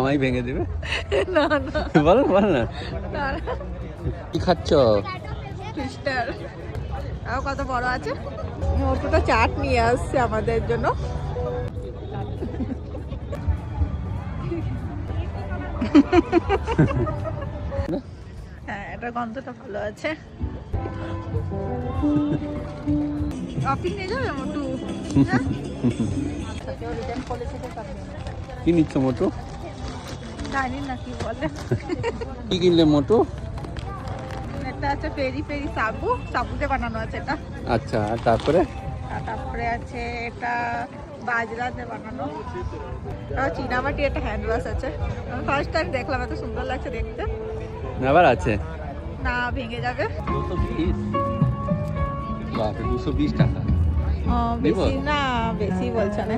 জামাই ভেঙে দেবে। না না বল বল না, না কি খাচ্ছ? টুইস্টার। আর কত বড় আছে। মোটুটা চাট নিয়ে আসছে আমাদের জন্য। হ্যাঁ, এটা গন্ধটা ভালো আছে। অফিস নিয়ে যাবে মোটু? কি নিচ্ছ মোটু? জানি না কি বলে। কি কিনলে মোটু? এটা আছে পেরি পেরি সাবু, সাবুতে বানানো আছে এটা। আচ্ছা, আর তারপরে? আর তারপরে আছে এটা বাজরাতে বানানো। আর চীনামাটি একটা হ্যান্ড ওয়াশ আছে। আমি ফার্স্ট টাইম দেখলাম, এত সুন্দর লাগছে দেখতে। আবার আছে? না, ভেঙে যাবে। 220? বাপরে, 220 টাকা। বেশি না, বেশি বলছে না।